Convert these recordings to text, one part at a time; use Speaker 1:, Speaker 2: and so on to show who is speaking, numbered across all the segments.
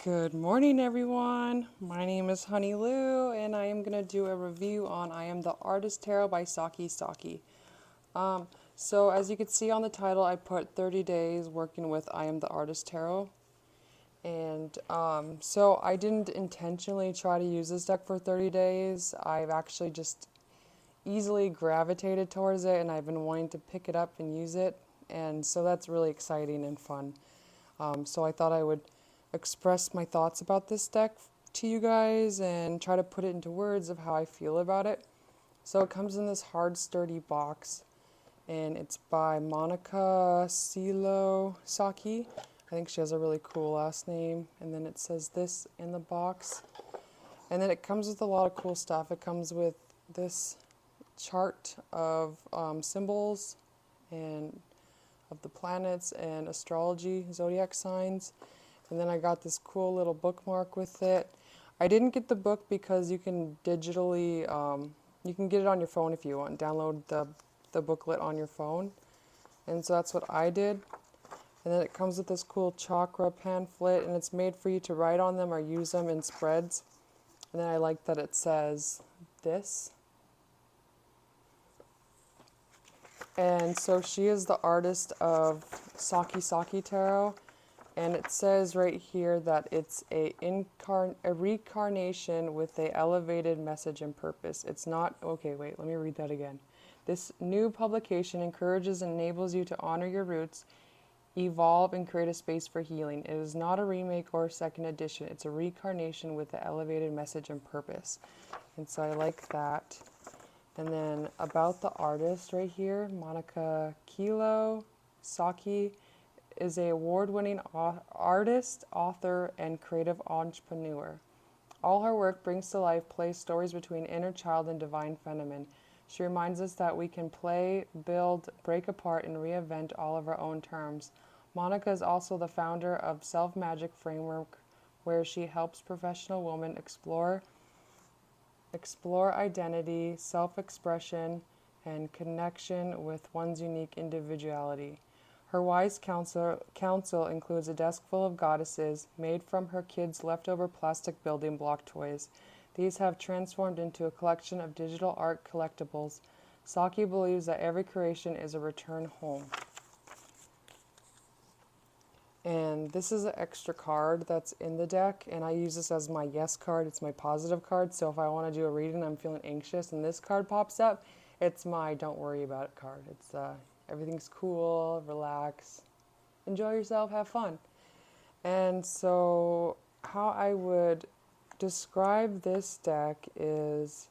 Speaker 1: Good morning, everyone. My name is Honey Lou, and I am going to do a review on I Am the Artist Tarot by Sakki-Sakki. So, as you can see on the title, I put 30 days working with I Am the Artist Tarot. And so, I didn't intentionally try to use this deck for 30 days. I've actually just easily gravitated towards it, and I've been wanting to pick it up and use it. And so, that's really exciting and fun. So I thought I would express my thoughts about this deck to you guys and try to put it into words of how I feel about it. So it comes in this hard, sturdy box, and it's by Monicka Saki. I think she has a really cool last name. And then it says this in the box. And then it comes with a lot of cool stuff. It comes with this chart of symbols and of the planets and astrology, zodiac signs. And then I got this cool little bookmark with it. I didn't get the book because you can digitally, you can get it on your phone if you want. Download the booklet on your phone. And so that's what I did. And then it comes with this cool chakra pamphlet, and it's made for you to write on them or use them in spreads. And then I like that it says this. And so she is the artist of Sakki-Sakki Tarot. And it says right here that it's a reincarnation with a elevated message and purpose. It's not, okay, wait, let me read that again. This new publication encourages and enables you to honor your roots, evolve, and create a space for healing. It is not a remake or a second edition. It's a reincarnation with an elevated message and purpose. And so I like that. And then about the artist right here, Monicka Clio Sakki is an award-winning artist, author, and creative entrepreneur. All her work brings to life play stories between inner child and divine feminine. She reminds us that we can play, build, break apart, and reinvent all of our own terms. Monicka is also the founder of Self Magic Framework, where she helps professional women explore identity, self-expression, and connection with one's unique individuality. Her wise counsel includes a desk full of goddesses made from her kids' leftover plastic building block toys. These have transformed into a collection of digital art collectibles. Sakki believes that every creation is a return home. And this is an extra card that's in the deck, and I use this as my yes card. It's my positive card, so if I want to do a reading, I'm feeling anxious, and this card pops up, it's my don't worry about it card. It's everything's cool, relax, enjoy yourself, have fun. And so how I would describe this deck is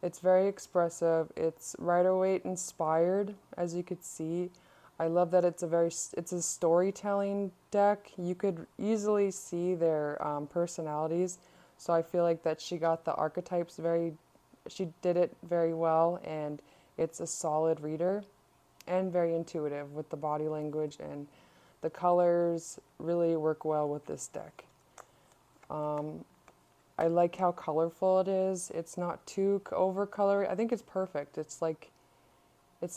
Speaker 1: it's very expressive. It's Rider-Waite inspired, as you could see. I love that it's a storytelling deck. You could easily see their personalities. So I feel like that she got the archetypes she did it very well, and it's a solid reader and very intuitive with the body language, and the colors really work well with this deck. I like how colorful it is. It's not too over colory. I think it's perfect. It's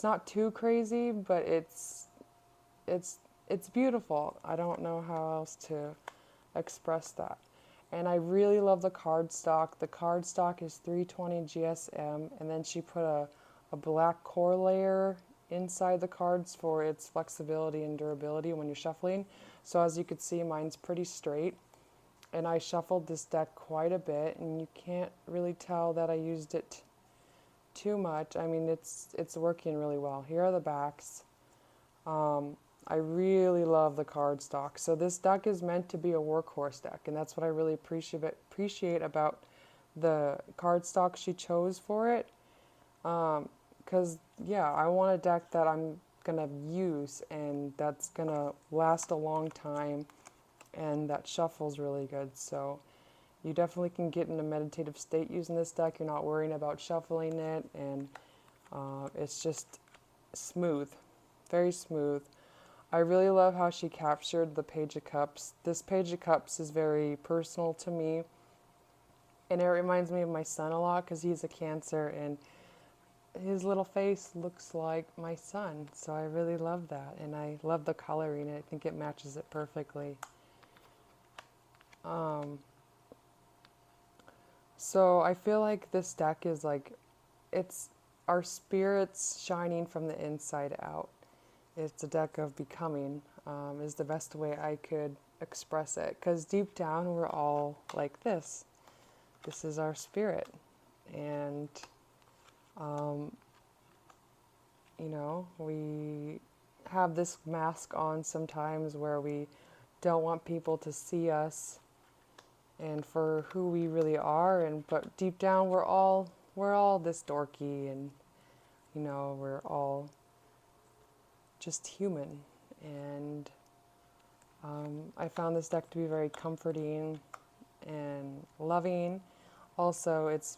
Speaker 1: not too crazy, but it's it's beautiful. I don't know how else to express that. And I really love the cardstock. The cardstock is 320 GSM, and then she put a black core layer inside the cards for its flexibility and durability when you're shuffling. So as you could see, mine's pretty straight. And I shuffled this deck quite a bit, and you can't really tell that I used it too much. I mean, it's working really well. Here are the backs. I really love the cardstock. So this deck is meant to be a workhorse deck, and that's what I really appreciate about the cardstock she chose for it. Because, yeah, I want a deck that I'm going to use and that's going to last a long time and that shuffles really good. So you definitely can get in a meditative state using this deck. You're not worrying about shuffling it, and it's just smooth, very smooth. I really love how she captured the Page of Cups. This Page of Cups is very personal to me, and it reminds me of my son a lot because he's a Cancer, and his little face looks like my son. So I really love that, and I love the coloring. I think it matches it perfectly. Um, so I feel like this deck is like, it's our spirits shining from the inside out. It's a deck of becoming, is the best way I could express it. Because deep down, we're all like this. This is our spirit. And, um, we have this mask on sometimes where we don't want people to see us and for who we really are, and but deep down we're all this dorky, and we're all just human. And I found this deck to be very comforting and loving. Also, it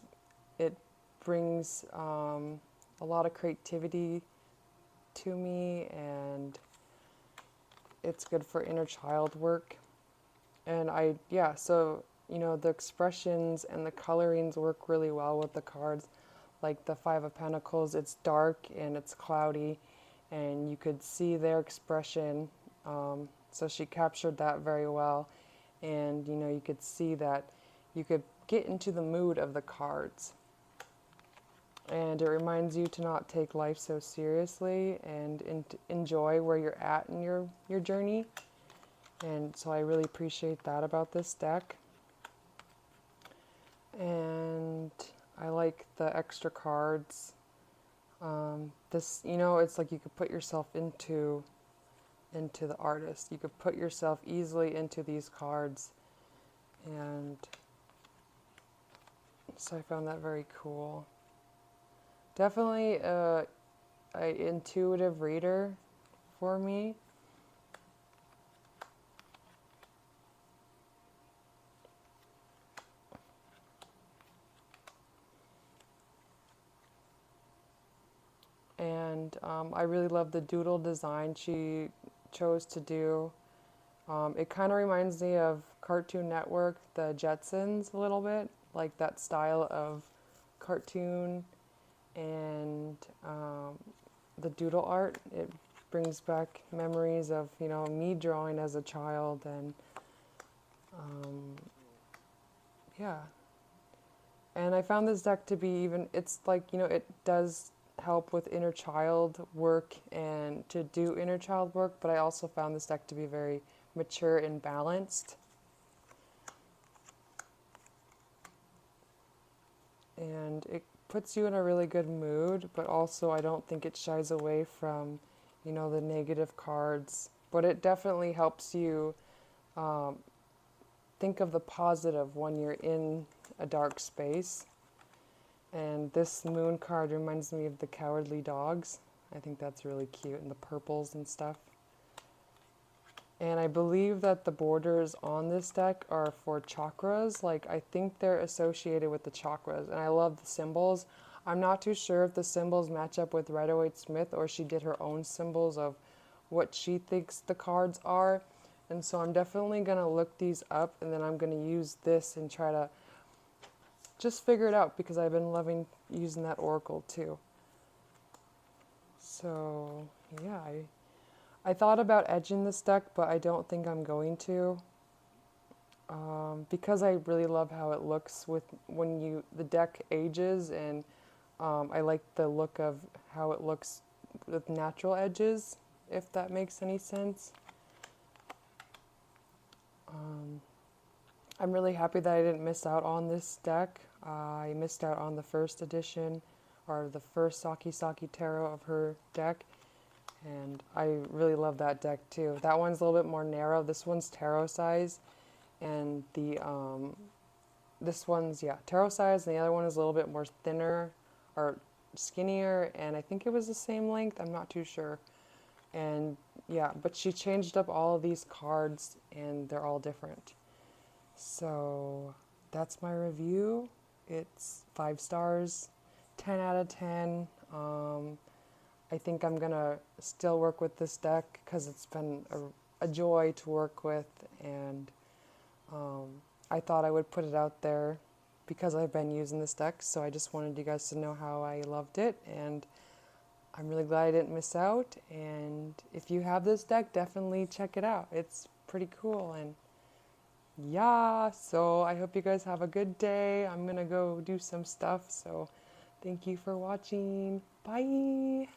Speaker 1: brings a lot of creativity to me, and it's good for inner child work. And so the expressions and the colorings work really well with the cards. Like the Five of Pentacles, it's dark and it's cloudy, and you could see their expression. So she captured that very well, and you could see that you could get into the mood of the cards. And it reminds you to not take life so seriously and enjoy where you're at in your journey. And so I really appreciate that about this deck. And I like the extra cards. It's like you could put yourself into the artist. You could put yourself easily into these cards. And so I found that very cool. Definitely a intuitive reader for me. And I really love the doodle design she chose to do. It kind of reminds me of Cartoon Network, the Jetsons a little bit, like that style of cartoon, and the doodle art. It brings back memories of me drawing as a child, and yeah. And I found this deck to be it's like, it does help with inner child work and to do inner child work, but I also found this deck to be very mature and balanced. And it puts you in a really good mood, but also I don't think it shies away from, the negative cards. But it definitely helps you think of the positive when you're in a dark space. And this moon card reminds me of the cowardly dogs. I think that's really cute, and the purples and stuff. And I believe that the borders on this deck are for chakras. Like, I think they're associated with the chakras. And I love the symbols. I'm not too sure if the symbols match up with Rider-Waite-Smith, or she did her own symbols of what she thinks the cards are. And so I'm definitely going to look these up, and then I'm going to use this and try to just figure it out, because I've been loving using that oracle too. So yeah, I thought about edging this deck, but I don't think I'm going to, because I really love how it looks with when the deck ages, and I like the look of how it looks with natural edges, if that makes any sense. I'm really happy that I didn't miss out on this deck. I missed out on the first edition, or the first Sakki-Sakki tarot of her deck, and I really love that deck too. That one's a little bit more narrow. This one's tarot size, and this one's tarot size, and the other one is a little bit more thinner or skinnier, and I think it was the same length. I'm not too sure. And yeah, but she changed up all of these cards, and they're all different. So that's my review. It's 5 stars, 10 out of 10. I think I'm gonna still work with this deck because it's been a joy to work with, and I thought I would put it out there because I've been using this deck. So I just wanted you guys to know how I loved it, and I'm really glad I didn't miss out. And if you have this deck, definitely check it out. It's pretty cool, and Yeah, so I hope you guys have a good day. I'm gonna go do some stuff, so thank you for watching. Bye.